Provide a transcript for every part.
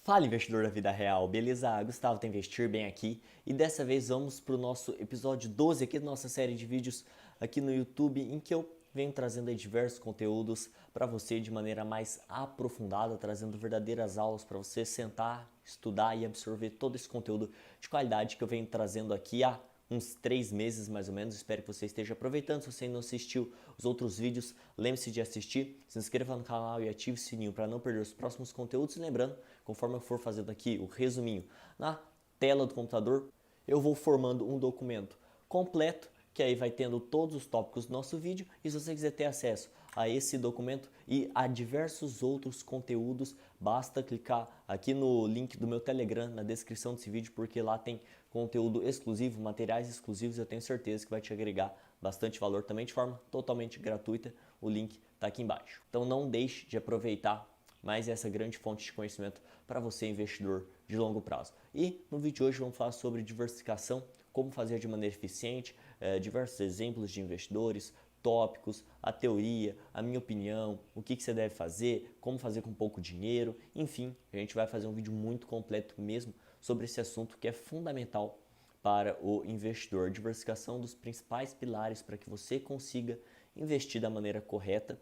Fala, investidor da vida real, beleza? Gustavo tem Investir bem aqui e dessa vez vamos para o nosso episódio 12 aqui da nossa série de vídeos aqui no YouTube, em que eu venho trazendo aí diversos conteúdos para você de maneira mais aprofundada, trazendo verdadeiras aulas para você sentar, estudar e absorver todo esse conteúdo de qualidade que eu venho trazendo aqui há uns 3 meses mais ou menos. Espero que você esteja aproveitando. Se você ainda não assistiu os outros vídeos, lembre-se de assistir, se inscreva no canal e ative o sininho para não perder os próximos conteúdos. E lembrando, conforme eu for fazendo aqui o resuminho na tela do computador, eu vou formando um documento completo, que aí vai tendo todos os tópicos do nosso vídeo. E se você quiser ter acesso a esse documento e a diversos outros conteúdos, basta clicar aqui no link do meu Telegram na descrição desse vídeo, porque lá tem conteúdo exclusivo, materiais exclusivos. Eu tenho certeza que vai te agregar bastante valor também de forma totalmente gratuita. O link está aqui embaixo. Então não deixe de aproveitar mais essa grande fonte de conhecimento para você, investidor de longo prazo. E no vídeo de hoje vamos falar sobre diversificação, como fazer de maneira eficiente, diversos exemplos de investidores, tópicos, a teoria, a minha opinião, o que você deve fazer, como fazer com pouco dinheiro, enfim, a gente vai fazer um vídeo muito completo mesmo sobre esse assunto que é fundamental para o investidor. Diversificação dos principais pilares para que você consiga investir da maneira correta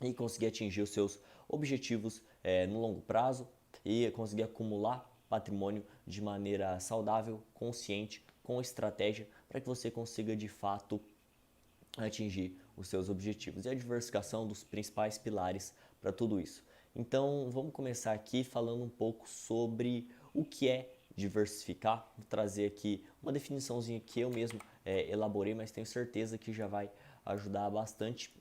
e conseguir atingir os seus objetivos no longo prazo e conseguir acumular patrimônio de maneira saudável, consciente, com estratégia, para que você consiga de fato atingir os seus objetivos. E a diversificação dos principais pilares para tudo isso. Então vamos começar aqui falando um pouco sobre o que é diversificar. Vou trazer aqui uma definiçãozinha que eu mesmo elaborei, mas tenho certeza que já vai ajudar bastante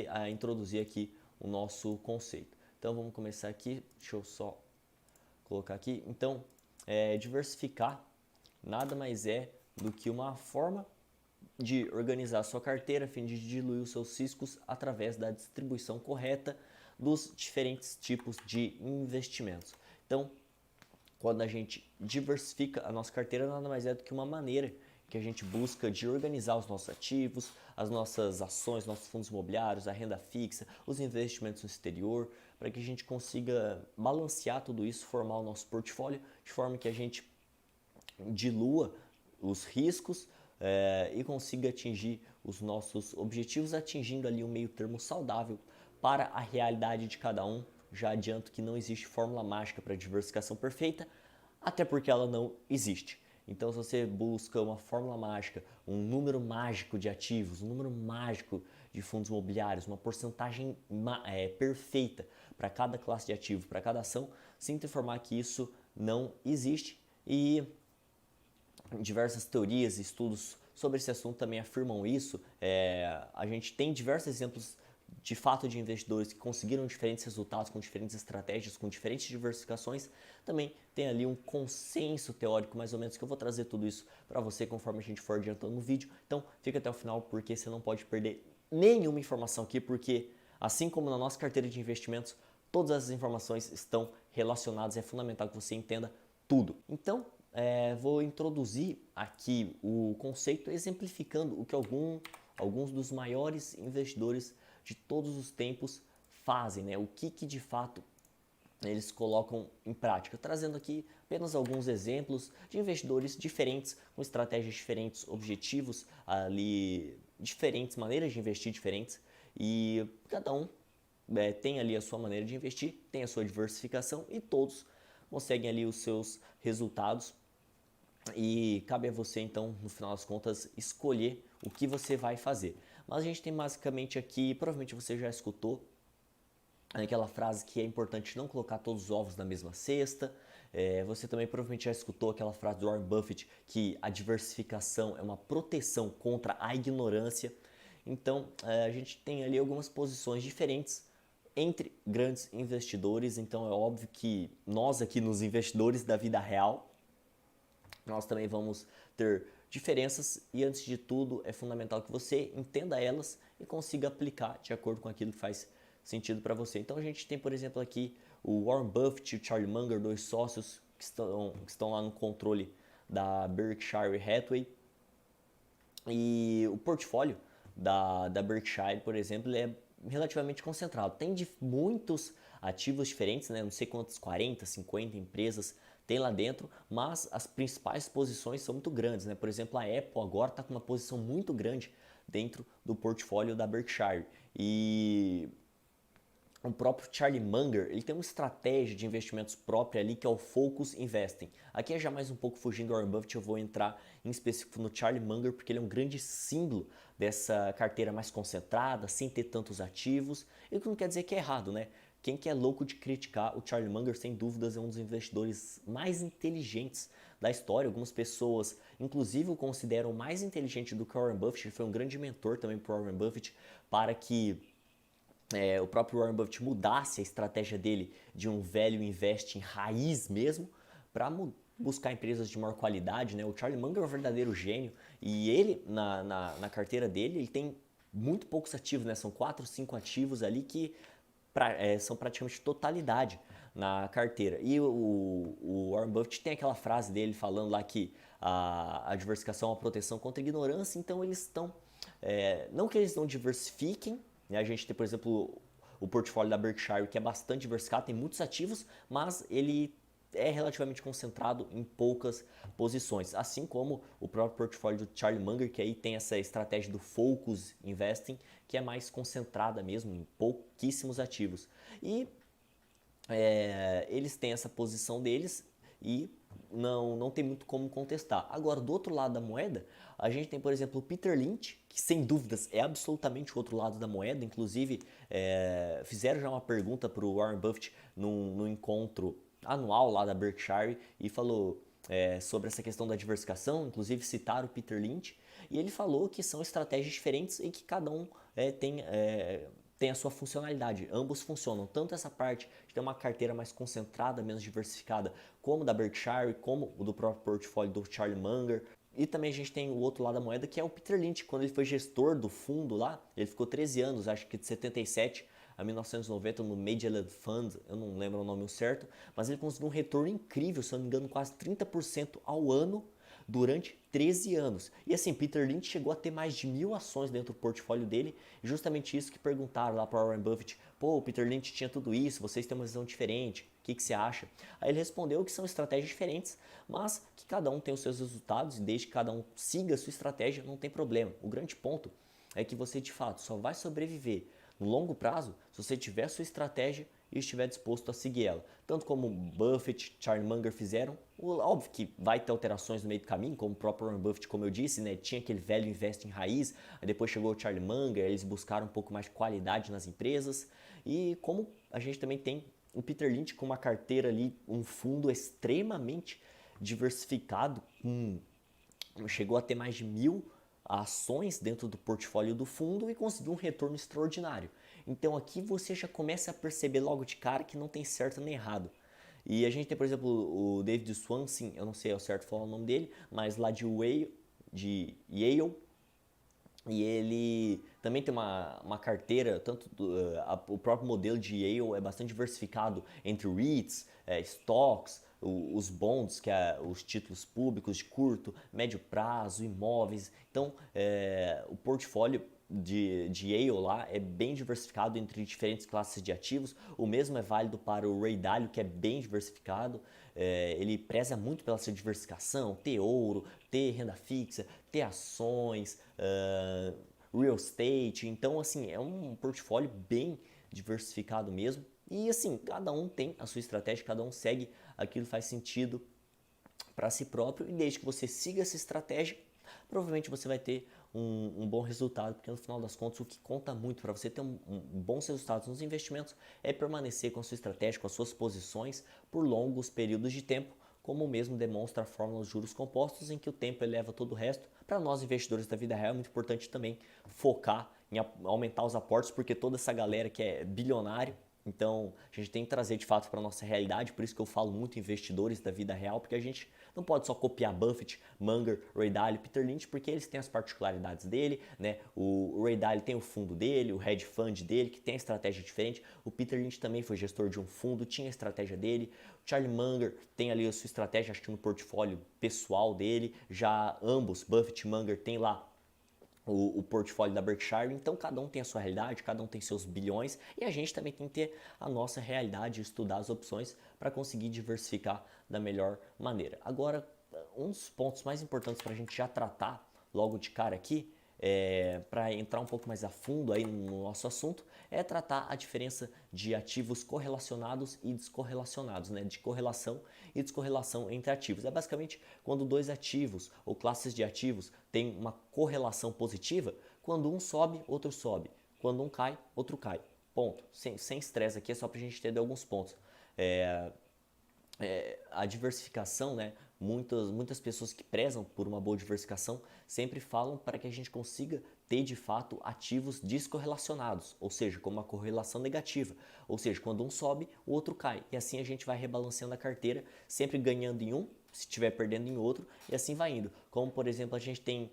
a introduzir aqui o nosso conceito. Então vamos começar aqui, deixa eu só colocar aqui. Então, diversificar nada mais é do que uma forma de organizar a sua carteira a fim de diluir os seus riscos através da distribuição correta dos diferentes tipos de investimentos. Então, quando a gente diversifica a nossa carteira, nada mais é do que uma maneira que a gente busca de organizar os nossos ativos, as nossas ações, nossos fundos imobiliários, a renda fixa, os investimentos no exterior, para que a gente consiga balancear tudo isso, formar o nosso portfólio de forma que a gente dilua os riscos e consiga atingir os nossos objetivos, atingindo ali um meio termo saudável para a realidade de cada um. Já adianto que não existe fórmula mágica para diversificação perfeita, até porque ela não existe. Então, se você busca uma fórmula mágica, um número mágico de ativos, um número mágico de fundos imobiliários, uma porcentagem perfeita para cada classe de ativo, para cada ação, sinto informar que isso não existe. E diversas teorias e estudos sobre esse assunto também afirmam isso. A gente tem diversos exemplos de fato de investidores que conseguiram diferentes resultados com diferentes estratégias, com diferentes diversificações. Também tem ali um consenso teórico mais ou menos, que eu vou trazer tudo isso para você conforme a gente for adiantando no vídeo. Então fica até o final, porque você não pode perder nenhuma informação aqui, porque assim como na nossa carteira de investimentos, todas as informações estão relacionadas. É fundamental que você entenda tudo. Então vou introduzir aqui o conceito exemplificando o que alguns dos maiores investidores de todos os tempos fazem, né? O que de fato eles colocam em prática, trazendo aqui apenas alguns exemplos de investidores diferentes, com estratégias diferentes, objetivos ali diferentes, maneiras de investir diferentes, e cada um tem ali a sua maneira de investir, tem a sua diversificação e todos conseguem ali os seus resultados. E cabe a você então, no final das contas, escolher o que você vai fazer. Mas a gente tem basicamente aqui, provavelmente você já escutou aquela frase que é importante não colocar todos os ovos na mesma cesta. Você também provavelmente já escutou aquela frase do Warren Buffett, que a diversificação é uma proteção contra a ignorância. Então a gente tem ali algumas posições diferentes entre grandes investidores. Então é óbvio que nós aqui nos investidores da vida real, nós também vamos ter diferenças, e antes de tudo é fundamental que você entenda elas e consiga aplicar de acordo com aquilo que faz sentido para você. Então a gente tem, por exemplo, aqui o Warren Buffett e o Charlie Munger, dois sócios que estão lá no controle da Berkshire Hathaway, e o portfólio da Berkshire, por exemplo, ele é relativamente concentrado. Tem de muitos ativos diferentes, né? Não sei quantas, 40, 50 empresas tem lá dentro, mas as principais posições são muito grandes, né? Por exemplo, a Apple agora está com uma posição muito grande dentro do portfólio da Berkshire. E o próprio Charlie Munger, ele tem uma estratégia de investimentos própria ali que é o Focus Investing. Aqui é já mais um pouco fugindo do Warren Buffett, eu vou entrar em específico no Charlie Munger porque ele é um grande símbolo dessa carteira mais concentrada, sem ter tantos ativos, e o que não quer dizer que é errado, né? Quem que é louco de criticar o Charlie Munger, sem dúvidas, é um dos investidores mais inteligentes da história. Algumas pessoas, inclusive, o consideram mais inteligente do que o Warren Buffett. Ele foi um grande mentor também para o Warren Buffett para que o próprio Warren Buffett mudasse a estratégia dele de um value investing raiz mesmo para buscar empresas de maior qualidade, né? O Charlie Munger é um verdadeiro gênio e ele, na carteira dele, ele tem muito poucos ativos, né? São 4, 5 ativos ali que são praticamente totalidade na carteira. E o Warren Buffett tem aquela frase dele falando lá que a diversificação é uma proteção contra a ignorância, então eles estão... não que eles não diversifiquem, né? A gente tem, por exemplo, o portfólio da Berkshire, que é bastante diversificado, tem muitos ativos, mas ele é relativamente concentrado em poucas posições, assim como o próprio portfólio do Charlie Munger, que aí tem essa estratégia do Focus Investing, que é mais concentrada mesmo em pouquíssimos ativos. E eles têm essa posição deles e não tem muito como contestar. Agora, do outro lado da moeda, a gente tem, por exemplo, o Peter Lynch, que sem dúvidas é absolutamente o outro lado da moeda. Inclusive, fizeram já uma pergunta para o Warren Buffett num encontro anual lá da Berkshire e falou sobre essa questão da diversificação, inclusive citaram o Peter Lynch, e ele falou que são estratégias diferentes e que cada um tem a sua funcionalidade. Ambos funcionam, tanto essa parte de ter uma carteira mais concentrada, menos diversificada, como da Berkshire, como o do próprio portfólio do Charlie Munger. E também a gente tem o outro lado da moeda, que é o Peter Lynch. Quando ele foi gestor do fundo lá, ele ficou 13 anos, acho que de 77 a 1990 no Magellan Fund, eu não lembro o nome certo, mas ele conseguiu um retorno incrível, se não me engano, quase 30% ao ano durante 13 anos. E assim, Peter Lynch chegou a ter mais de 1.000 ações dentro do portfólio dele, e justamente isso que perguntaram lá para o Warren Buffett: pô, o Peter Lynch tinha tudo isso, vocês têm uma visão diferente, o que você acha? Aí ele respondeu que são estratégias diferentes, mas que cada um tem os seus resultados, e desde que cada um siga a sua estratégia, não tem problema. O grande ponto é que você de fato só vai sobreviver no longo prazo se você tiver a sua estratégia e estiver disposto a seguir ela. Tanto como Buffett, Charlie Munger fizeram, óbvio que vai ter alterações no meio do caminho, como o próprio Warren Buffett, como eu disse, né, tinha aquele velho investe em raiz, aí depois chegou o Charlie Munger, eles buscaram um pouco mais de qualidade nas empresas, e como a gente também tem o Peter Lynch com uma carteira ali, um fundo extremamente diversificado, chegou a ter mais de 1.000 ações dentro do portfólio do fundo e conseguiu um retorno extraordinário. Então aqui você já começa a perceber logo de cara que não tem certo nem errado. E a gente tem, por exemplo, o David Swanson, eu não sei ao certo falar o nome dele, mas lá de Yale, e ele também tem uma carteira, tanto o próprio modelo de Yale é bastante diversificado entre REITs, stocks, os bonds, que é os títulos públicos de curto, médio prazo, imóveis. Então, o portfólio de Yale lá é bem diversificado entre diferentes classes de ativos. O mesmo é válido para o Ray Dalio, que é bem diversificado. Ele preza muito pela sua diversificação, ter ouro, ter renda fixa, ter ações, real estate. Então, assim, é um portfólio bem diversificado mesmo. E assim, cada um tem a sua estratégia, cada um segue aquilo que faz sentido para si próprio, e desde que você siga essa estratégia, provavelmente você vai ter um bom resultado, porque no final das contas o que conta muito para você ter bons resultados nos investimentos é permanecer com a sua estratégia, com as suas posições por longos períodos de tempo, como mesmo demonstra a fórmula dos juros compostos, em que o tempo eleva todo o resto. Para nós investidores da vida real é muito importante também focar em aumentar os aportes, porque toda essa galera que é bilionário, então a gente tem que trazer de fato para a nossa realidade. Por isso que eu falo muito investidores da vida real, porque a gente não pode só copiar Buffett, Munger, Ray Dalio, Peter Lynch, porque eles têm as particularidades dele, né? O Ray Dalio tem o fundo dele, o hedge fund dele, que tem a estratégia diferente. O Peter Lynch também foi gestor de um fundo, tinha a estratégia dele. O Charlie Munger tem ali a sua estratégia, acho que no portfólio pessoal dele. Já ambos, Buffett e Munger, tem lá o portfólio da Berkshire, então cada um tem a sua realidade, cada um tem seus bilhões e a gente também tem que ter a nossa realidade, estudar as opções para conseguir diversificar da melhor maneira. Agora, um dos pontos mais importantes para a gente já tratar logo de cara aqui, para entrar um pouco mais a fundo aí no nosso assunto, é tratar a diferença de ativos correlacionados e descorrelacionados, né? De correlação e descorrelação entre ativos. É basicamente quando dois ativos ou classes de ativos têm uma correlação positiva, quando um sobe, outro sobe. Quando um cai, outro cai. Ponto. Sem estresse aqui, é só para a gente entender alguns pontos. A diversificação, né? Muitas pessoas que prezam por uma boa diversificação sempre falam para que a gente consiga ter de fato ativos descorrelacionados, ou seja, com uma correlação negativa, ou seja, quando um sobe, o outro cai, e assim a gente vai rebalanceando a carteira, sempre ganhando em um, se estiver perdendo em outro, e assim vai indo. Como por exemplo, a gente tem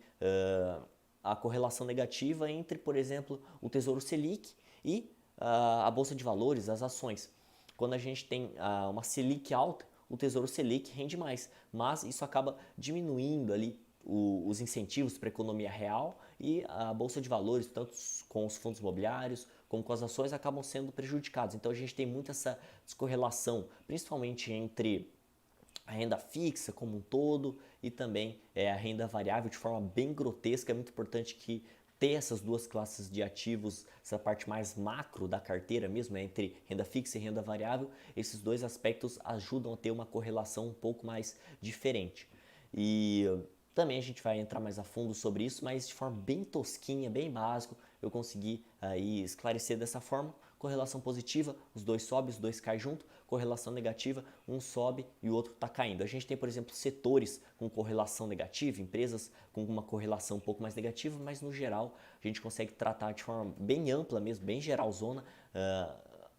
a correlação negativa entre, por exemplo, o Tesouro Selic e a Bolsa de Valores, as ações. Quando a gente tem uma Selic alta, o Tesouro Selic rende mais, mas isso acaba diminuindo ali os incentivos para a economia real e a Bolsa de Valores, tanto com os fundos imobiliários como com as ações, acabam sendo prejudicados. Então a gente tem muito essa descorrelação, principalmente entre a renda fixa como um todo e também a renda variável de forma bem grotesca. É muito importante que ter essas duas classes de ativos, essa parte mais macro da carteira mesmo, entre renda fixa e renda variável, esses dois aspectos ajudam a ter uma correlação um pouco mais diferente. E também a gente vai entrar mais a fundo sobre isso, mas de forma bem tosquinha, bem básico, eu consegui aí esclarecer dessa forma. Correlação positiva, os dois sobem, os dois caem junto. Correlação negativa, um sobe e o outro está caindo. A gente tem, por exemplo, setores com correlação negativa, empresas com uma correlação um pouco mais negativa, mas no geral a gente consegue tratar de forma bem ampla mesmo, bem geralzona,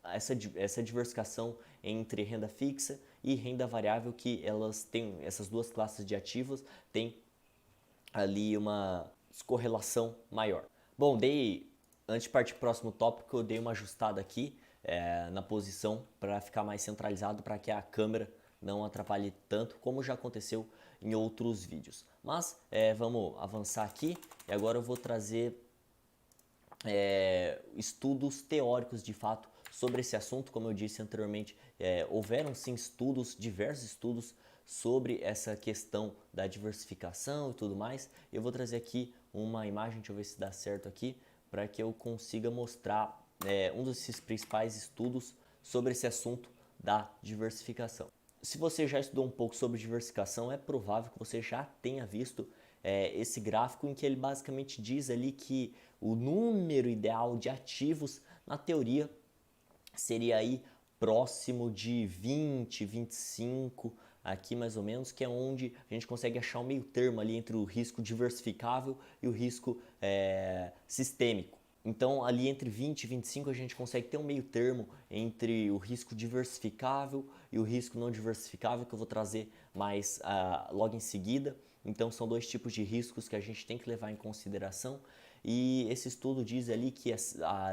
essa diversificação entre renda fixa e renda variável, que elas têm, essas duas classes de ativos têm ali uma descorrelação maior. Bom, antes de partir para o próximo tópico, eu dei uma ajustada aqui na posição para ficar mais centralizado, para que a câmera não atrapalhe tanto, como já aconteceu em outros vídeos. Mas vamos avançar aqui e agora eu vou trazer estudos teóricos de fato sobre esse assunto. Como eu disse anteriormente, houveram sim estudos, diversos estudos sobre essa questão da diversificação e tudo mais. Eu vou trazer aqui uma imagem, deixa eu ver se dá certo aqui, para que eu consiga mostrar um desses principais estudos sobre esse assunto da diversificação. Se você já estudou um pouco sobre diversificação, é provável que você já tenha visto esse gráfico, em que ele basicamente diz ali que o número ideal de ativos, na teoria, seria aí próximo de 20, 25, aqui mais ou menos, que é onde a gente consegue achar um meio termo ali entre o risco diversificável e o risco sistêmico. Então, ali entre 20 e 25 a gente consegue ter um meio termo entre o risco diversificável e o risco não diversificável, que eu vou trazer mais logo em seguida. Então, são dois tipos de riscos que a gente tem que levar em consideração. E esse estudo diz ali que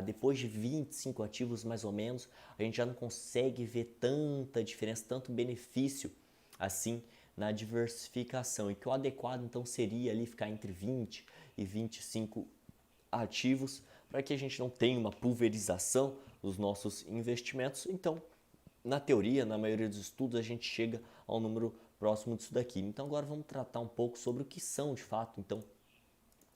depois de 25 ativos mais ou menos, a gente já não consegue ver tanta diferença, tanto benefício assim na diversificação. E que o adequado então seria ali ficar entre 20 e 25 ativos, para que a gente não tenha uma pulverização dos nossos investimentos. Então, na teoria, na maioria dos estudos, a gente chega ao número próximo disso daqui. Então agora vamos tratar um pouco sobre o que são de fato então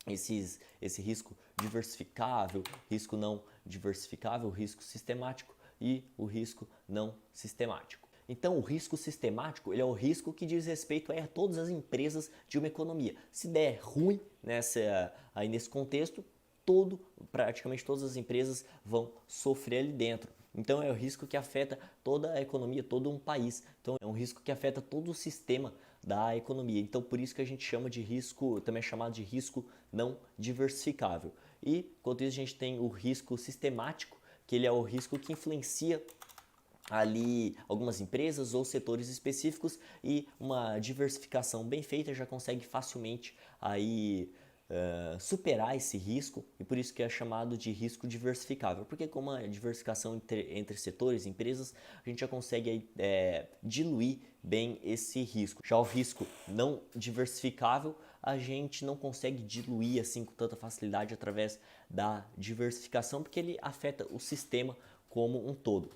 esse risco diversificável, risco não diversificável, risco sistemático e o risco não sistemático. Então, o risco sistemático, ele é o risco que diz respeito a todas as empresas de uma economia. Se der ruim aí nesse contexto, praticamente todas as empresas vão sofrer ali dentro. Então, é o risco que afeta toda a economia, todo um país. Então, é um risco que afeta todo o sistema da economia. Então, por isso que a gente chama de risco, também é chamado de risco não diversificável. E, enquanto isso, a gente tem o risco sistemático, que ele é o risco que influencia ali algumas empresas ou setores específicos, e uma diversificação bem feita já consegue facilmente aí superar esse risco, e por isso que é chamado de risco diversificável, porque com uma diversificação entre setores e empresas, a gente já consegue aí, diluir bem esse risco. Já o risco não diversificável, a gente não consegue diluir assim com tanta facilidade através da diversificação, porque ele afeta o sistema como um todo.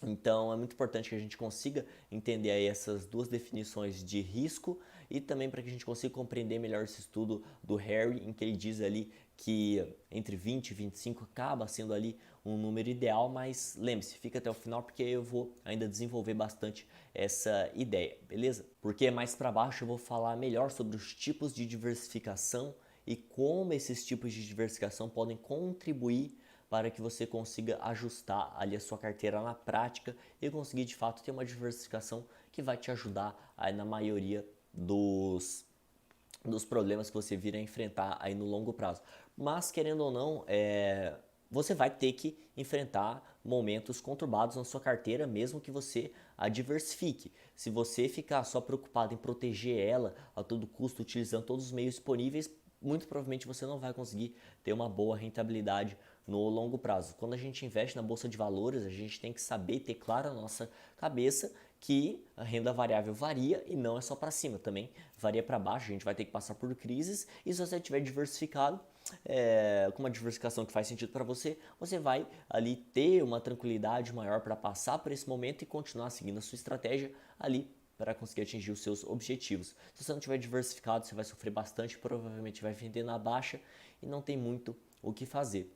Então é muito importante que a gente consiga entender aí essas duas definições de risco e também para que a gente consiga compreender melhor esse estudo do Harry, em que ele diz ali que entre 20 e 25 acaba sendo ali um número ideal, mas lembre-se, fica até o final porque eu vou ainda desenvolver bastante essa ideia, beleza? Porque mais para baixo eu vou falar melhor sobre os tipos de diversificação e como esses tipos de diversificação podem contribuir para que você consiga ajustar ali a sua carteira na prática e conseguir de fato ter uma diversificação que vai te ajudar aí na maioria dos problemas que você vir a enfrentar aí no longo prazo. Mas querendo ou não, você vai ter que enfrentar momentos conturbados na sua carteira, mesmo que você a diversifique. Se você ficar só preocupado em proteger ela a todo custo, utilizando todos os meios disponíveis, muito provavelmente você não vai conseguir ter uma boa rentabilidade no longo prazo. Quando a gente investe na bolsa de valores, a gente tem que saber ter claro na nossa cabeça que a renda variável varia e não é só para cima, também varia para baixo, a gente vai ter que passar por crises e se você tiver diversificado, com uma diversificação que faz sentido para você, você vai ali ter uma tranquilidade maior para passar por esse momento e continuar seguindo a sua estratégia ali para conseguir atingir os seus objetivos. Se você não tiver diversificado, você vai sofrer bastante, provavelmente vai vender na baixa e não tem muito o que fazer.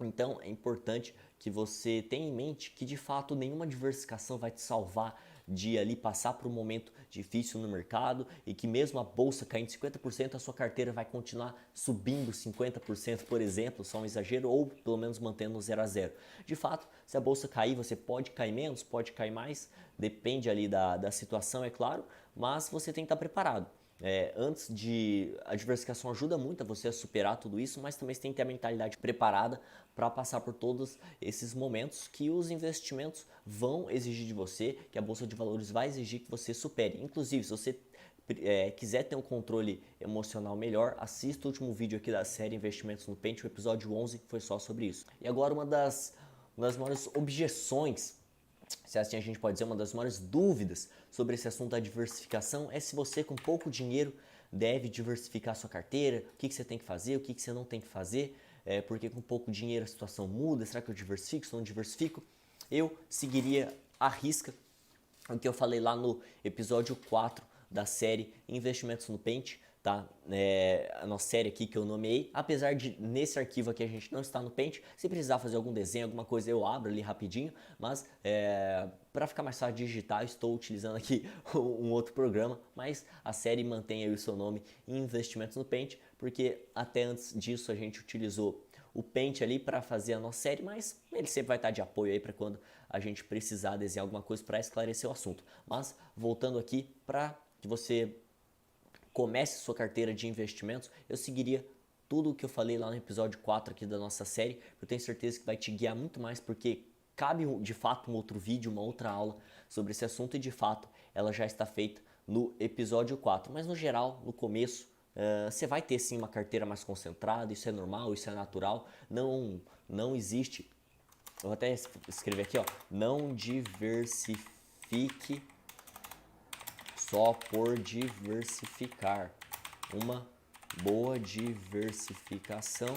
Então é importante que você tenha em mente que de fato nenhuma diversificação vai te salvar de ali passar por um momento difícil no mercado e que mesmo a bolsa caindo 50%, a sua carteira vai continuar subindo 50%, por exemplo, só um exagero, ou pelo menos mantendo no 0 a 0. De fato, se a bolsa cair, você pode cair menos, pode cair mais, depende ali da situação, é claro, mas você tem que estar preparado. A diversificação ajuda muito a você a superar tudo isso, mas também você tem que ter a mentalidade preparada para passar por todos esses momentos que os investimentos vão exigir de você, que a Bolsa de Valores vai exigir que você supere. Inclusive, se você quiser ter um controle emocional melhor, assista o último vídeo aqui da série Investimentos no Pente, o episódio 11 foi só sobre isso. E agora uma das maiores objeções, se assim a gente pode dizer, uma das maiores dúvidas sobre esse assunto da diversificação é se você com pouco dinheiro deve diversificar sua carteira, o que você tem que fazer, o que você não tem que fazer, porque com pouco dinheiro a situação muda, será que eu diversifico, se eu não diversifico? Eu seguiria à risca o que eu falei lá no episódio 4 da série Investimentos no Pente, tá? A nossa série aqui que eu nomeei, apesar de nesse arquivo aqui a gente não está no Paint, se precisar fazer algum desenho, alguma coisa eu abro ali rapidinho, mas para ficar mais fácil de digitar, eu estou utilizando aqui um outro programa, mas a série mantém aí o seu nome Investimentos no Paint, porque até antes disso a gente utilizou o Paint ali para fazer a nossa série, mas ele sempre vai estar de apoio aí para quando a gente precisar desenhar alguma coisa para esclarecer o assunto. Mas voltando aqui para que você comece sua carteira de investimentos, eu seguiria tudo o que eu falei lá no episódio 4 aqui da nossa série. Eu tenho certeza que vai te guiar muito mais, porque cabe de fato um outro vídeo, uma outra aula sobre esse assunto e de fato ela já está feita no episódio 4. Mas no geral, no começo, você vai ter sim uma carteira mais concentrada, isso é normal, isso é natural, não existe, eu vou até escrever aqui, ó, não diversifique só por diversificar. Uma boa diversificação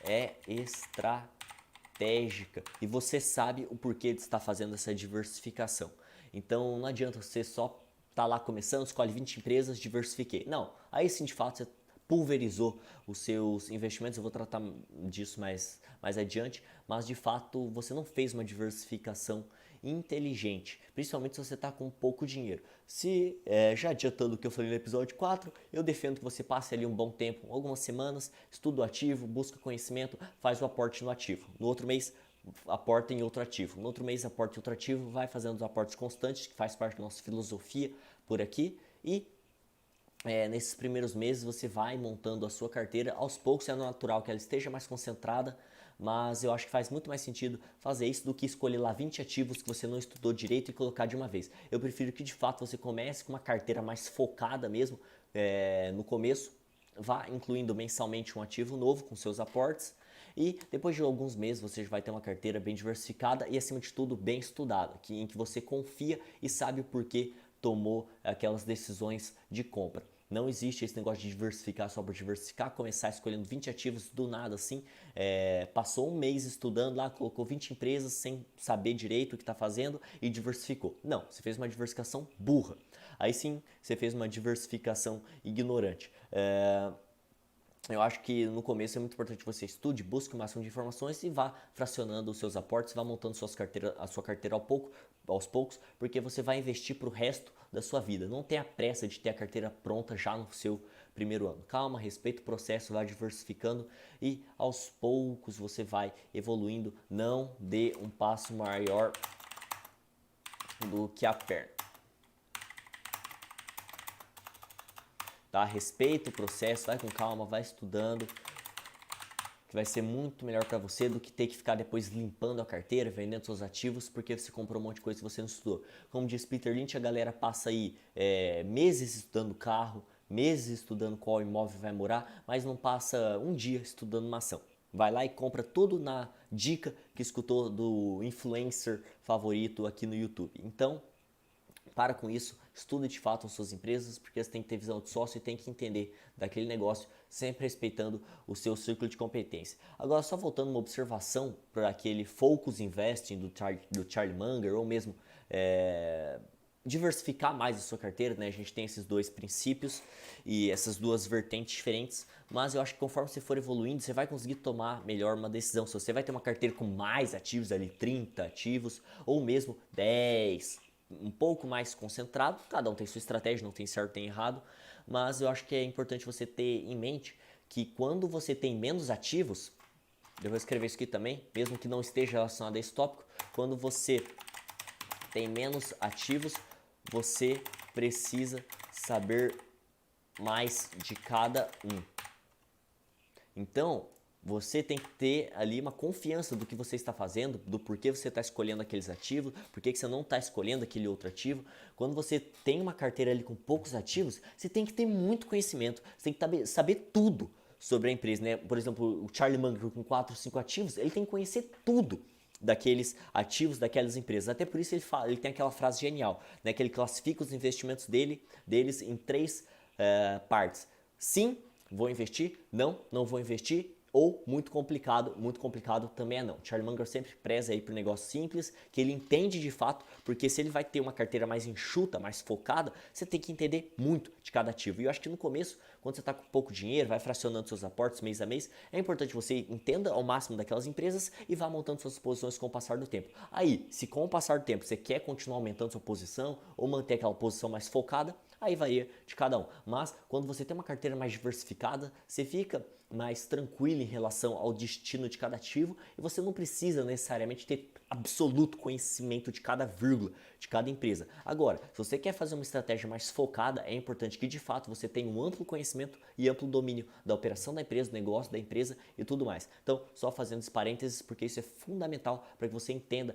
é estratégica e você sabe o porquê de estar fazendo essa diversificação. Então não adianta você só estar lá começando, escolhe 20 empresas, diversifiquei. Não, aí sim de fato você pulverizou os seus investimentos, eu vou tratar disso mais adiante, mas de fato você não fez uma diversificação inteligente, principalmente se você está com pouco dinheiro. Já adiantando o que eu falei no episódio 4, eu defendo que você passe ali um bom tempo, algumas semanas, estuda o ativo, busca conhecimento, faz o aporte no ativo. No outro mês, aporta em outro ativo. No outro mês, aporta em outro ativo, vai fazendo os aportes constantes, que faz parte da nossa filosofia por aqui, e nesses primeiros meses você vai montando a sua carteira, aos poucos é natural que ela esteja mais concentrada, mas eu acho que faz muito mais sentido fazer isso do que escolher lá 20 ativos que você não estudou direito e colocar de uma vez. Eu prefiro que de fato você comece com uma carteira mais focada mesmo no começo, vá incluindo mensalmente um ativo novo com seus aportes e depois de alguns meses você já vai ter uma carteira bem diversificada e acima de tudo bem estudada, em que você confia e sabe o porquê tomou aquelas decisões de compra. Não existe esse negócio de diversificar só por diversificar, começar escolhendo 20 ativos do nada assim. Passou um mês estudando lá, colocou 20 empresas sem saber direito o que está fazendo e diversificou. Não, você fez uma diversificação burra. Aí sim, você fez uma diversificação ignorante. Eu acho que no começo é muito importante que você estude, busque o máximo de informações e vá fracionando os seus aportes, vá montando a sua carteira aos poucos, porque você vai investir para o resto da sua vida. Não tenha pressa de ter a carteira pronta já no seu primeiro ano. Calma, respeita o processo, vá diversificando e aos poucos você vai evoluindo. Não dê um passo maior do que a perna. Tá? Respeita o processo, vai com calma, vai estudando, que vai ser muito melhor para você do que ter que ficar depois limpando a carteira, vendendo seus ativos, porque você comprou um monte de coisa que você não estudou. Como diz Peter Lynch, a galera passa aí meses estudando carro, meses estudando qual imóvel vai morar, mas não passa um dia estudando uma ação. Vai lá e compra tudo na dica que escutou do influencer favorito aqui no YouTube. Então, para com isso, estuda de fato as suas empresas, porque você tem que ter visão de sócio e tem que entender daquele negócio, sempre respeitando o seu círculo de competência. Agora, só voltando uma observação para aquele Focus Investing do Charlie Munger, ou mesmo diversificar mais a sua carteira, né? A gente tem esses dois princípios e essas duas vertentes diferentes, mas eu acho que conforme você for evoluindo, você vai conseguir tomar melhor uma decisão. Se você vai ter uma carteira com mais ativos ali, 30 ativos, ou mesmo 10, um pouco mais concentrado, cada um tem sua estratégia, não tem certo nem errado, mas eu acho que é importante você ter em mente que quando você tem menos ativos, eu vou escrever isso aqui também, mesmo que não esteja relacionado a esse tópico, quando você tem menos ativos, você precisa saber mais de cada um. Então, você tem que ter ali uma confiança do que você está fazendo, do porquê você está escolhendo aqueles ativos, porquê que você não está escolhendo aquele outro ativo. Quando você tem uma carteira ali com poucos ativos, você tem que ter muito conhecimento, você tem que saber tudo sobre a empresa, né? Por exemplo, o Charlie Munger com 4, 5 ativos, ele tem que conhecer tudo daqueles ativos, daquelas empresas. Até por isso ele tem aquela frase genial, né? Que ele classifica os investimentos deles em 3 partes. Sim, vou investir. Não, não vou investir. Ou muito complicado também é não. Charlie Munger sempre preza aí por negócio simples, que ele entende de fato, porque se ele vai ter uma carteira mais enxuta, mais focada, você tem que entender muito de cada ativo. E eu acho que no começo, quando você está com pouco dinheiro, vai fracionando seus aportes mês a mês, é importante você entenda ao máximo daquelas empresas e vá montando suas posições com o passar do tempo. Aí, se com o passar do tempo você quer continuar aumentando sua posição ou manter aquela posição mais focada, aí varia de cada um. Mas quando você tem uma carteira mais diversificada, você fica mais tranquilo em relação ao destino de cada ativo e você não precisa necessariamente ter absoluto conhecimento de cada vírgula de cada empresa. Agora, se você quer fazer uma estratégia mais focada, é importante que de fato você tenha um amplo conhecimento e amplo domínio da operação da empresa, do negócio da empresa e tudo mais. Então, só fazendo esse parênteses, porque isso é fundamental para que você entenda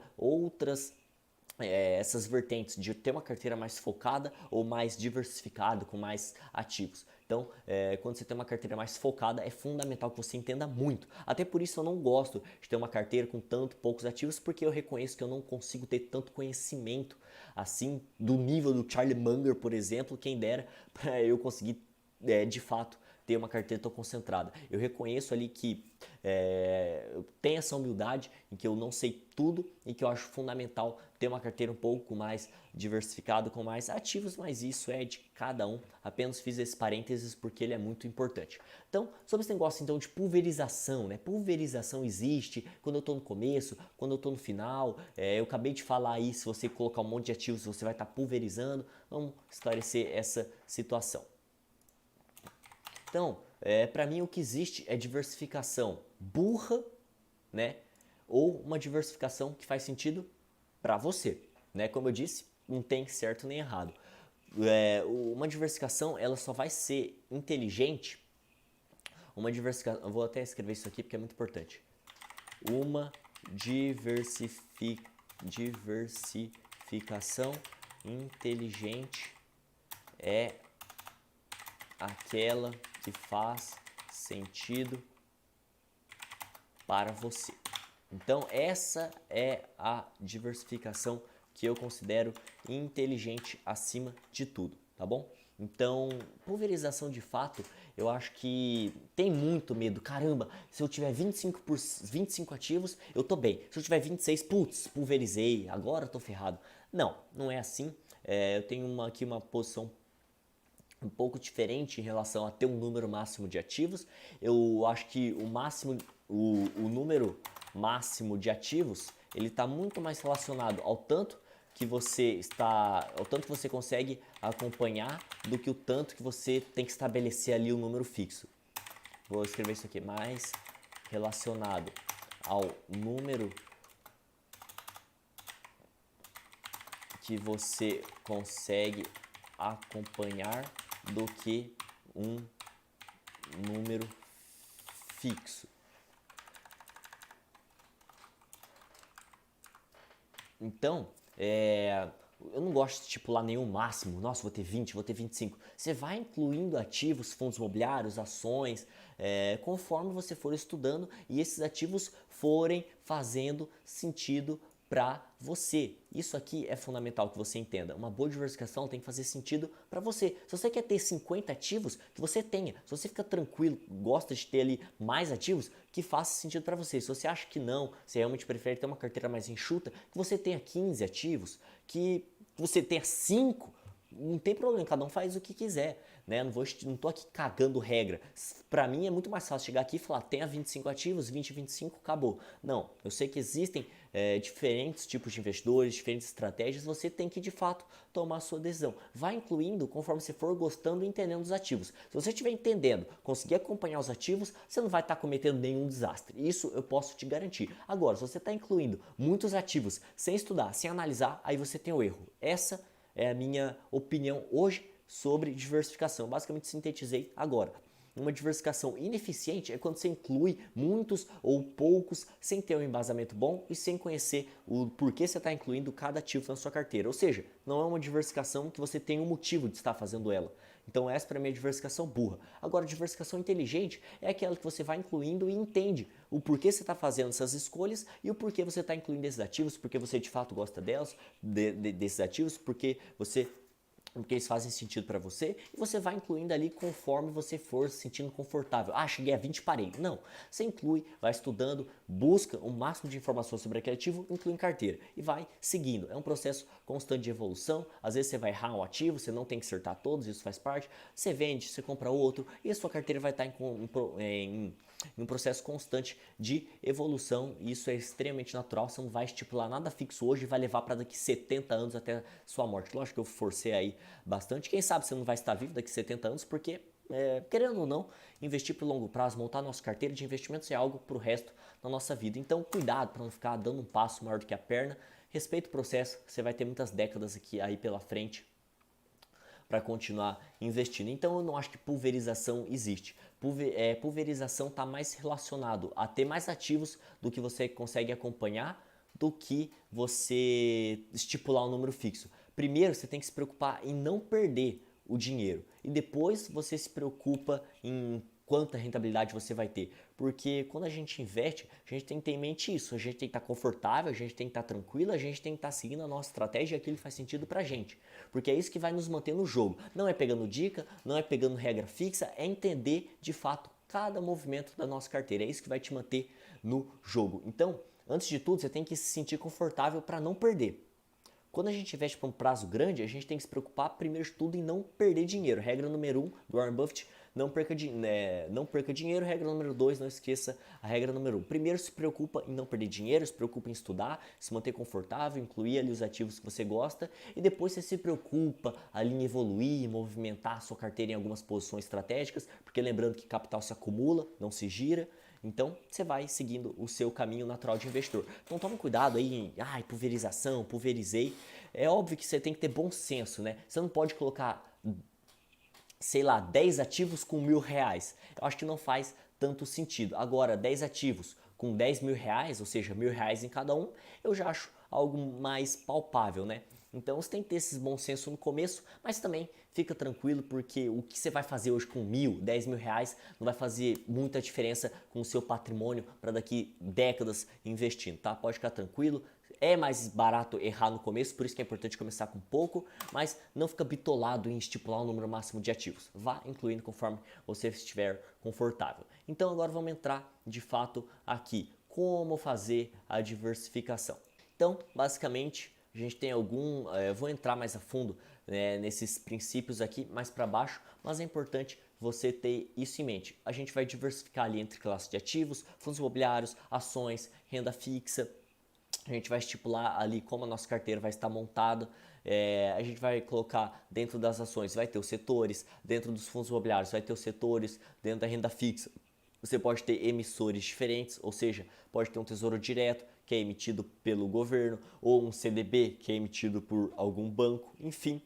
essas vertentes de ter uma carteira mais focada ou mais diversificada, com mais ativos. Então, quando você tem uma carteira mais focada, é fundamental que você entenda muito. Até por isso eu não gosto de ter uma carteira com poucos ativos, porque eu reconheço que eu não consigo ter tanto conhecimento assim do nível do Charlie Munger, por exemplo, quem dera para eu conseguir de fato ter uma carteira tão concentrada. Eu reconheço ali que eu tenho essa humildade em que eu não sei tudo e que eu acho fundamental ter uma carteira um pouco mais diversificada, com mais ativos, mas isso é de cada um. Apenas fiz esse parênteses porque ele é muito importante. Então, sobre esse negócio então de pulverização, né? Pulverização existe quando eu estou no começo, quando eu estou no final. Eu acabei de falar aí, se você colocar um monte de ativos, você vai estar pulverizando. Vamos esclarecer essa situação. Então, para mim o que existe é diversificação burra, né? Ou uma diversificação que faz sentido para você, né? Como eu disse, não tem certo nem errado. Uma diversificação, ela só vai ser inteligente. Uma diversificação, eu vou até escrever isso aqui porque é muito importante. Uma diversificação inteligente é aquela que faz sentido para você. Então, essa é a diversificação que eu considero inteligente acima de tudo, tá bom? Então, pulverização de fato, eu acho que tem muito medo. Caramba, se eu tiver 25 ativos, eu tô bem. Se eu tiver 26, putz, pulverizei, agora eu tô ferrado. Não, não é assim. Eu tenho aqui uma posição um pouco diferente em relação a ter um número máximo de ativos. Eu acho que o número máximo de ativos, ele está muito mais relacionado ao tanto que você consegue acompanhar do que o tanto que você tem que estabelecer ali o número fixo. Vou escrever isso aqui, mais relacionado ao número que você consegue acompanhar do que um número fixo. Então, eu não gosto de estipular nenhum máximo. Nossa, vou ter 20, vou ter 25. Você vai incluindo ativos, fundos imobiliários, ações, conforme você for estudando e esses ativos forem fazendo sentido para você. Isso aqui é fundamental que você entenda. Uma boa diversificação tem que fazer sentido para você. Se você quer ter 50 ativos, que você tenha. Se você fica tranquilo, gosta de ter ali mais ativos, que faça sentido para você. Se você acha que não, você realmente prefere ter uma carteira mais enxuta, que você tenha 15 ativos, que você tenha 5, não tem problema, cada um faz o que quiser, né? Não tô aqui cagando regra. Para mim é muito mais fácil chegar aqui e falar, tenha 25 ativos, 20, 25, acabou. Não, eu sei que existem diferentes tipos de investidores, diferentes estratégias, você tem que de fato tomar a sua decisão. Vai incluindo conforme você for gostando e entendendo os ativos. Se você estiver entendendo, conseguir acompanhar os ativos, você não vai estar cometendo nenhum desastre. Isso eu posso te garantir. Agora, se você está incluindo muitos ativos sem estudar, sem analisar, aí você tem o erro. Essa é a minha opinião hoje sobre diversificação. Basicamente sintetizei agora. Uma diversificação ineficiente é quando você inclui muitos ou poucos sem ter um embasamento bom e sem conhecer o porquê você está incluindo cada ativo na sua carteira. Ou seja, não é uma diversificação que você tem um motivo de estar fazendo ela. Então essa para mim é diversificação burra. Agora, diversificação inteligente é aquela que você vai incluindo e entende o porquê você está fazendo essas escolhas e o porquê você está incluindo esses ativos, porque você de fato gosta delas, desses ativos, porque eles fazem sentido para você e você vai incluindo ali conforme você for se sentindo confortável. Ah, cheguei a 20, parei. Não, você inclui, vai estudando, busca o máximo de informações sobre aquele ativo, inclui em carteira e vai seguindo. É um processo constante de evolução, às vezes você vai errar um ativo, você não tem que acertar todos, isso faz parte, você vende, você compra outro e a sua carteira vai estar em um processo constante de evolução e isso é extremamente natural, você não vai estipular nada fixo hoje e vai levar para daqui 70 anos até sua morte. Lógico que eu forcei aí bastante, quem sabe você não vai estar vivo daqui 70 anos porque, querendo ou não, investir para o longo prazo, montar nossa carteira de investimentos é algo para o resto da nossa vida. Então cuidado para não ficar dando um passo maior do que a perna, respeita o processo, você vai ter muitas décadas aqui aí pela frente para continuar investindo. Então eu não acho que pulverização existe. Pulverização está mais relacionado a ter mais ativos do que você consegue acompanhar do que você estipular um número fixo. Primeiro você tem que se preocupar em não perder o dinheiro e depois você se preocupa em quanta rentabilidade você vai ter. Porque quando a gente investe, a gente tem que ter em mente isso. A gente tem que estar confortável, a gente tem que estar tranquilo, a gente tem que estar seguindo a nossa estratégia e aquilo faz sentido pra gente. Porque é isso que vai nos manter no jogo. Não é pegando dica, não é pegando regra fixa, é entender de fato cada movimento da nossa carteira. É isso que vai te manter no jogo. Então, antes de tudo, você tem que se sentir confortável para não perder. Quando a gente investe por um prazo grande, a gente tem que se preocupar primeiro de tudo em não perder dinheiro. Regra número 1 do Warren Buffett, não perca dinheiro. Regra número 2, não esqueça a regra número 1. Primeiro se preocupa em não perder dinheiro, se preocupa em estudar, se manter confortável, incluir ali os ativos que você gosta e depois você se preocupa ali em evoluir, movimentar a sua carteira em algumas posições estratégicas, porque lembrando que capital se acumula, não se gira. Então, você vai seguindo o seu caminho natural de investidor. Então, tome cuidado aí em pulverização, pulverizei. É óbvio que você tem que ter bom senso, né? Você não pode colocar, sei lá, 10 ativos com R$1.000. Eu acho que não faz tanto sentido. Agora, 10 ativos com R$10.000, ou seja, R$1.000 em cada um, eu já acho algo mais palpável, né? Então você tem que ter esses bom senso no começo, mas também fica tranquilo porque o que você vai fazer hoje com R$1.000, R$10.000 não vai fazer muita diferença com o seu patrimônio para daqui décadas investindo, tá? Pode ficar tranquilo, É mais barato errar no começo, por isso que é importante começar com pouco, mas não fica bitolado em estipular um número máximo de ativos. Vá incluindo conforme você estiver confortável. Então agora vamos entrar de fato aqui, como fazer a diversificação. Então, basicamente, a gente tem vou entrar mais a fundo, né, nesses princípios aqui mais para baixo, mas é importante você ter isso em mente. A gente vai diversificar ali entre classes de ativos, fundos imobiliários, ações, renda fixa. A gente vai estipular ali como a nossa carteira vai estar montada. A gente vai colocar dentro das ações, vai ter os setores, dentro dos fundos imobiliários vai ter os setores, dentro da renda fixa você pode ter emissores diferentes, ou seja, pode ter um tesouro direto que é emitido pelo governo, ou um CDB que é emitido por algum banco, enfim.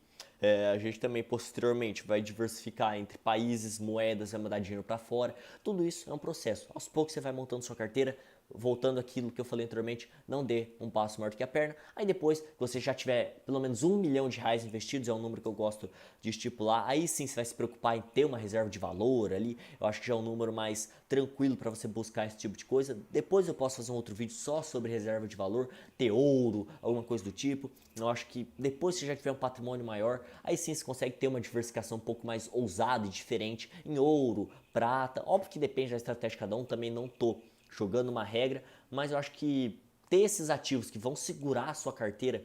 A gente também posteriormente vai diversificar entre países, moedas, vai mandar dinheiro para fora. Tudo isso é um processo. Aos poucos você vai montando sua carteira, voltando àquilo que eu falei anteriormente, não dê um passo maior do que a perna. Aí depois que você já tiver pelo menos R$ 1 milhão investidos, é um número que eu gosto de estipular, aí sim você vai se preocupar em ter uma reserva de valor ali. Eu acho que já é um número mais tranquilo para você buscar esse tipo de coisa. Depois eu posso fazer um outro vídeo só sobre reserva de valor, ter ouro, alguma coisa do tipo. Eu acho que depois que você já tiver um patrimônio maior, aí sim você consegue ter uma diversificação um pouco mais ousada e diferente em ouro, prata. Óbvio que depende da estratégia de cada um, também não tô jogando uma regra, mas eu acho que ter esses ativos que vão segurar a sua carteira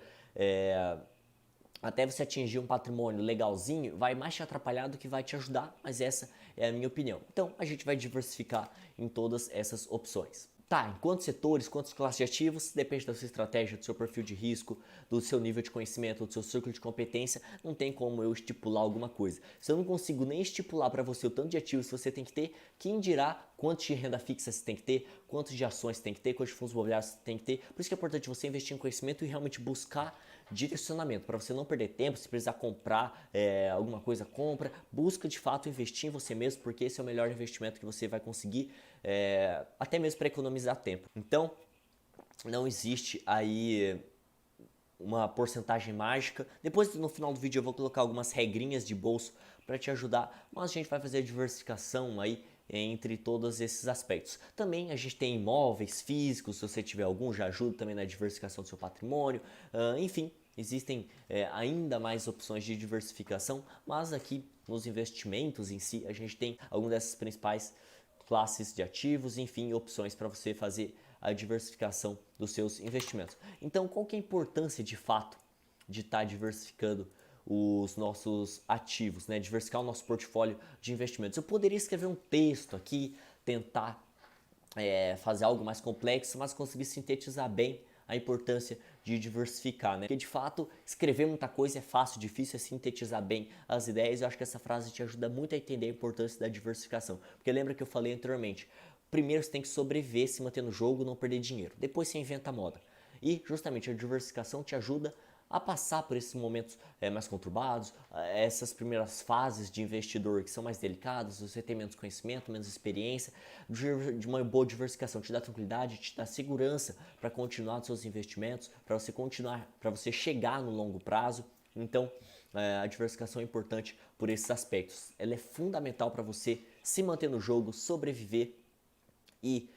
até você atingir um patrimônio legalzinho, vai mais te atrapalhar do que vai te ajudar, mas essa é a minha opinião. Então, a gente vai diversificar em todas essas opções. Tá, em quantos setores, quantas classes de ativos, depende da sua estratégia, do seu perfil de risco, do seu nível de conhecimento, do seu círculo de competência, não tem como eu estipular alguma coisa. Se eu não consigo nem estipular para você o tanto de ativos que você tem que ter, quem dirá quantos de renda fixa você tem que ter, quantos de ações você tem que ter, quantos de fundos imobiliários você tem que ter. Por isso que é importante você investir em conhecimento e realmente buscar direcionamento, para você não perder tempo. Se precisar comprar alguma coisa, compra. Busca de fato investir em você mesmo, porque esse é o melhor investimento que você vai conseguir, até mesmo para economizar tempo. Então, não existe aí uma porcentagem mágica. Depois, no final do vídeo, eu vou colocar algumas regrinhas de bolso para te ajudar, mas a gente vai fazer a diversificação aí entre todos esses aspectos. Também a gente tem imóveis físicos, se você tiver algum, já ajuda também na diversificação do seu patrimônio. Enfim, existem ainda mais opções de diversificação, mas aqui nos investimentos em si, a gente tem algumas dessas principais classes de ativos, enfim, opções para você fazer a diversificação dos seus investimentos. Então, qual que é a importância de fato de estar diversificando os nossos ativos, né? Diversificar o nosso portfólio de investimentos? Eu poderia escrever um texto aqui, tentar fazer algo mais complexo, mas conseguir sintetizar bem a importância de diversificar, né? Porque de fato, escrever muita coisa é fácil, difícil é sintetizar bem as ideias. Eu acho que essa frase te ajuda muito a entender a importância da diversificação. Porque lembra que eu falei anteriormente, primeiro você tem que sobreviver, se manter no jogo, não perder dinheiro. Depois você inventa a moda. E justamente a diversificação te ajuda a passar por esses momentos mais conturbados, essas primeiras fases de investidor que são mais delicadas, você tem menos conhecimento, menos experiência, de uma boa diversificação te dá tranquilidade, te dá segurança para continuar os seus investimentos, para você continuar, para você chegar no longo prazo. Então, a diversificação é importante por esses aspectos. Ela é fundamental para você se manter no jogo, sobreviver e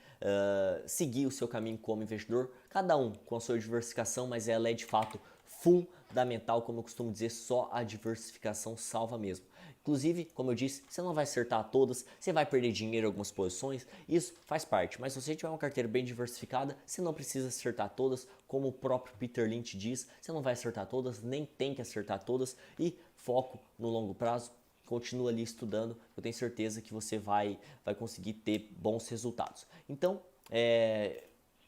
seguir o seu caminho como investidor, cada um com a sua diversificação, mas ela é de fato fundamental, como eu costumo dizer, só a diversificação salva mesmo. Inclusive, como eu disse, você não vai acertar todas, você vai perder dinheiro em algumas posições, isso faz parte, mas se você tiver uma carteira bem diversificada, você não precisa acertar todas, como o próprio Peter Lynch diz, você não vai acertar todas, nem tem que acertar todas, e foco no longo prazo. Continua ali estudando, eu tenho certeza que você vai conseguir ter bons resultados. Então,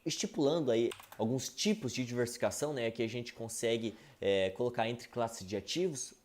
estipulando aí alguns tipos de diversificação, né, que a gente consegue colocar entre classes de ativos,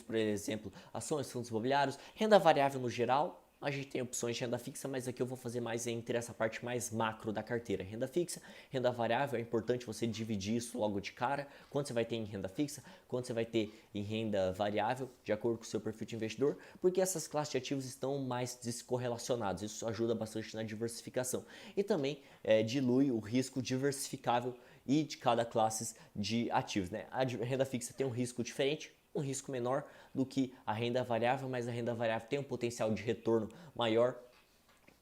por exemplo, ações, fundos imobiliários, renda variável no geral. A gente tem opções de renda fixa, mas aqui eu vou fazer mais entre essa parte mais macro da carteira. Renda fixa, renda variável, é importante você dividir isso logo de cara. Quanto você vai ter em renda fixa, quanto você vai ter em renda variável, de acordo com o seu perfil de investidor, porque essas classes de ativos estão mais descorrelacionadas. Isso ajuda bastante na diversificação. E também dilui o risco diversificável e de cada classe de ativos, né? A renda fixa tem um risco diferente, um risco menor do que a renda variável, mas a renda variável tem um potencial de retorno maior.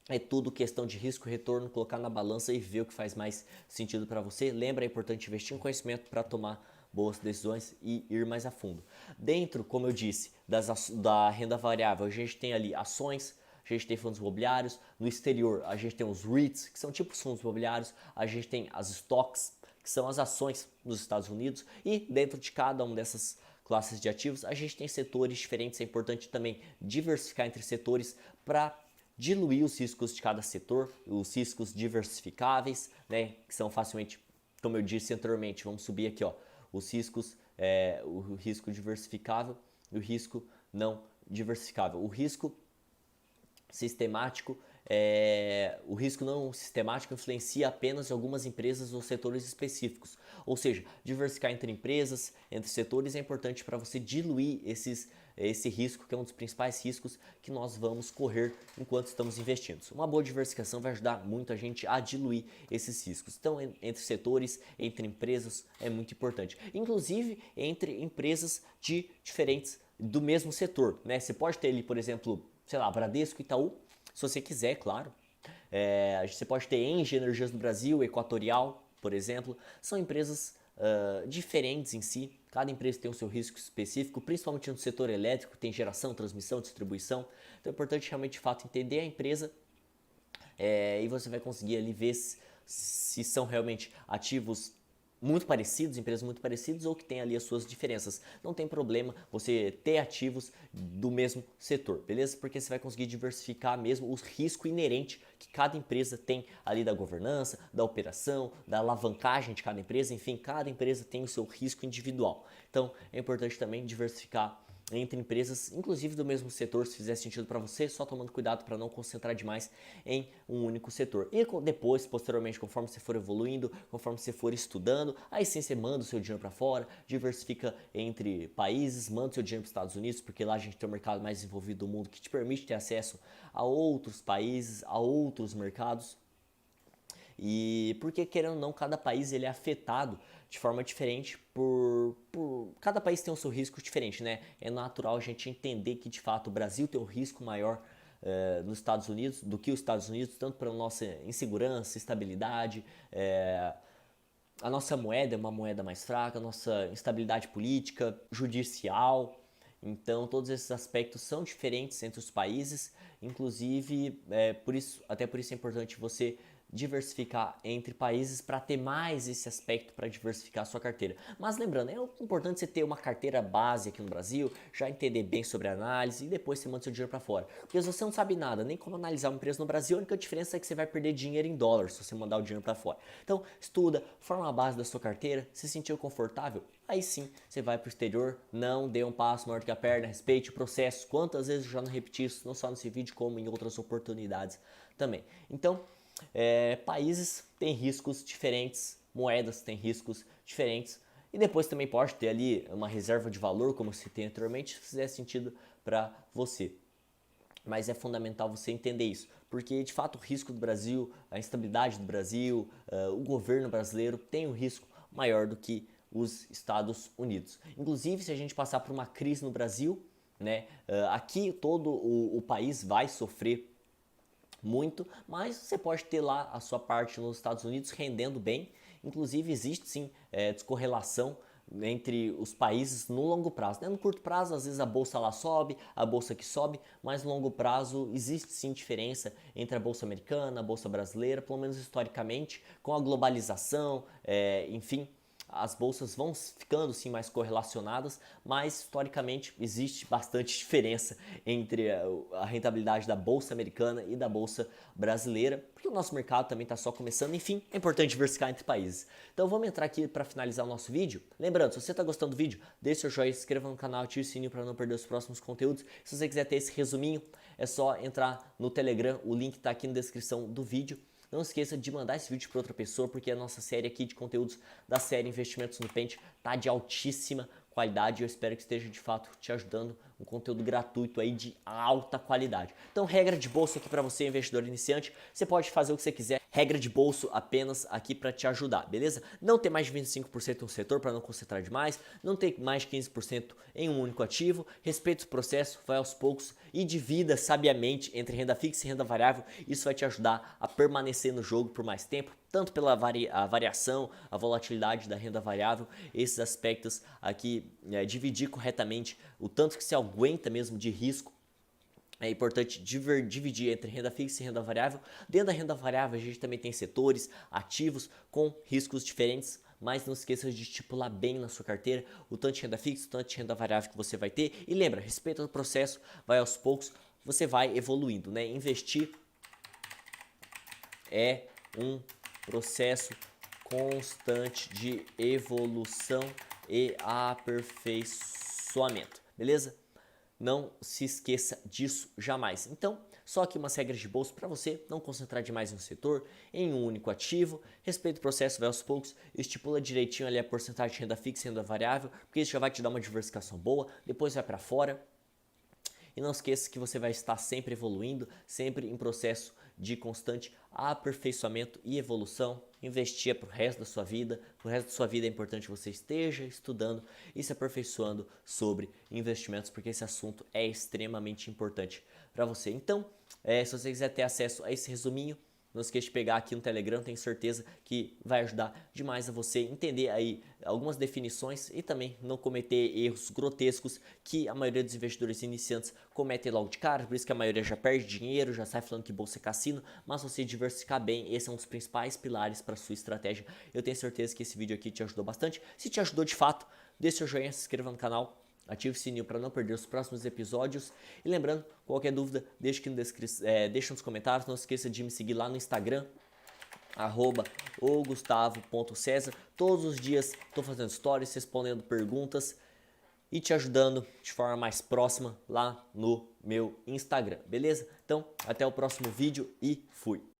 É tudo questão de risco e retorno, colocar na balança e ver o que faz mais sentido para você. Lembra, é importante investir em conhecimento para tomar boas decisões e ir mais a fundo. Dentro, como eu disse, da renda variável, a gente tem ali ações, a gente tem fundos imobiliários. No exterior, a gente tem os REITs, que são tipos fundos imobiliários. A gente tem as stocks, que são as ações nos Estados Unidos. E dentro de cada uma dessas classes de ativos, a gente tem setores diferentes. É importante também diversificar entre setores para diluir os riscos de cada setor, os riscos diversificáveis, né, que são facilmente, como eu disse anteriormente, vamos subir aqui, ó, os riscos, o risco diversificável e o risco não diversificável. O risco sistemático, o risco não sistemático influencia apenas algumas empresas ou setores específicos. Ou seja, diversificar entre empresas, entre setores é importante para você diluir esse risco, que é um dos principais riscos que nós vamos correr enquanto estamos investindo. Uma boa diversificação vai ajudar muito a gente a diluir esses riscos. Então, entre setores, entre empresas, é muito importante. Inclusive, entre empresas de diferentes do mesmo setor, né? Você pode ter ali, por exemplo, sei lá, Bradesco, Itaú, se você quiser, claro. Você pode ter Engie Energias do Brasil, Equatorial, por exemplo. São empresas diferentes em si. Cada empresa tem o seu risco específico, principalmente no setor elétrico, tem geração, transmissão, distribuição. Então é importante realmente, de fato, entender a empresa e você vai conseguir ali ver se são realmente ativos muito parecidos, empresas muito parecidas ou que tem ali as suas diferenças. Não tem problema você ter ativos do mesmo setor, beleza? Porque você vai conseguir diversificar mesmo o risco inerente que cada empresa tem ali da governança, da operação, da alavancagem de cada empresa, enfim, cada empresa tem o seu risco individual. Então é importante também diversificar entre empresas, inclusive do mesmo setor, se fizer sentido para você, só tomando cuidado para não concentrar demais em um único setor. E depois, posteriormente, conforme você for evoluindo, conforme você for estudando, aí sim você manda o seu dinheiro para fora, diversifica entre países, manda o seu dinheiro para os Estados Unidos, porque lá a gente tem o mercado mais desenvolvido do mundo que te permite ter acesso a outros países, a outros mercados. E porque, querendo ou não, cada país ele é afetado de forma diferente cada país tem o seu risco diferente, né? É natural a gente entender que, de fato, o Brasil tem um risco maior nos Estados Unidos do que os Estados Unidos, tanto para a nossa insegurança, estabilidade, a nossa moeda é uma moeda mais fraca, a nossa instabilidade política, judicial. Então, todos esses aspectos são diferentes entre os países, inclusive, até por isso é importante você diversificar entre países para ter mais esse aspecto para diversificar a sua carteira. Mas lembrando, é importante você ter uma carteira base aqui no Brasil, já entender bem sobre a análise e depois você manda seu dinheiro para fora. Porque se você não sabe nada, nem como analisar uma empresa no Brasil, a única diferença é que você vai perder dinheiro em dólar se você mandar o dinheiro para fora. Então, estuda, forma a base da sua carteira, se sentiu confortável, aí sim você vai para o exterior, não dê um passo maior do que a perna, respeite o processo. Quantas vezes eu já não repeti isso, não só nesse vídeo, como em outras oportunidades também. Então, países têm riscos diferentes, moedas têm riscos diferentes e depois também pode ter ali uma reserva de valor, como eu citei anteriormente, se fizer sentido para você. Mas é fundamental você entender isso, porque de fato o risco do Brasil, a instabilidade do Brasil, o governo brasileiro tem um risco maior do que os Estados Unidos. Inclusive, se a gente passar por uma crise no Brasil, né, aqui todo o país vai sofrer muito, mas você pode ter lá a sua parte nos Estados Unidos rendendo bem. Inclusive existe sim descorrelação entre os países no longo prazo, né? No curto prazo às vezes a bolsa lá sobe, a bolsa que sobe, mas no longo prazo existe sim diferença entre a bolsa americana, a bolsa brasileira, pelo menos historicamente, com a globalização, enfim, as bolsas vão ficando sim mais correlacionadas, mas historicamente existe bastante diferença entre a rentabilidade da bolsa americana e da bolsa brasileira, porque o nosso mercado também está só começando. Enfim, é importante diversificar entre países. Então vamos entrar aqui para finalizar o nosso vídeo. Lembrando, se você está gostando do vídeo, deixe seu joinha, se inscreva no canal, ative o sininho para não perder os próximos conteúdos. Se você quiser ter esse resuminho, é só entrar no Telegram, o link está aqui na descrição do vídeo. Não esqueça de mandar esse vídeo para outra pessoa, porque a nossa série aqui de conteúdos da série Investimentos no Pente tá de altíssima qualidade e eu espero que esteja de fato te ajudando, um conteúdo gratuito aí de alta qualidade. Então, regra de bolsa aqui para você, investidor iniciante, você pode fazer o que você quiser, Regra de bolso apenas aqui para te ajudar, beleza? Não ter mais de 25% no setor para não concentrar demais, não ter mais de 15% em um único ativo, respeita o processo, vai aos poucos e divida sabiamente entre renda fixa e renda variável. Isso vai te ajudar a permanecer no jogo por mais tempo, tanto pela variação, a volatilidade da renda variável, esses aspectos aqui, dividir corretamente o tanto que você aguenta mesmo de risco. É importante dividir entre renda fixa e renda variável. Dentro da renda variável a gente também tem setores, ativos com riscos diferentes, mas não esqueça de estipular bem na sua carteira o tanto de renda fixa, o tanto de renda variável que você vai ter. E lembra, respeita o processo, vai aos poucos, você vai evoluindo, né? Investir é um processo constante de evolução e aperfeiçoamento, beleza? Não se esqueça disso jamais. Então, só aqui umas regras de bolso para você não concentrar demais em um setor, em um único ativo. Respeita o processo, vai aos poucos, estipula direitinho ali a porcentagem de renda fixa e renda variável, porque isso já vai te dar uma diversificação boa. Depois vai para fora. E não esqueça que você vai estar sempre evoluindo, sempre em processo de constante aperfeiçoamento e evolução. Investir para o resto da sua vida. Para o resto da sua vida é importante que você esteja estudando e se aperfeiçoando sobre investimentos, porque esse assunto é extremamente importante para você. Então, se você quiser ter acesso a esse resuminho, não esqueça de pegar aqui no Telegram, tenho certeza que vai ajudar demais a você entender aí algumas definições e também não cometer erros grotescos que a maioria dos investidores iniciantes cometem logo de cara. Por isso que a maioria já perde dinheiro, já sai falando que bolsa é cassino, mas se você diversificar bem, esse é um dos principais pilares para a sua estratégia. Eu tenho certeza que esse vídeo aqui te ajudou bastante. Se te ajudou de fato, deixe seu joinha, se inscreva no canal. Ative o sininho para não perder os próximos episódios. E lembrando, qualquer dúvida, deixa aqui deixa nos comentários. Não esqueça de me seguir lá no Instagram, @ogustavo.cesar. Todos os dias estou fazendo stories, respondendo perguntas e te ajudando de forma mais próxima lá no meu Instagram, beleza? Então, até o próximo vídeo e fui!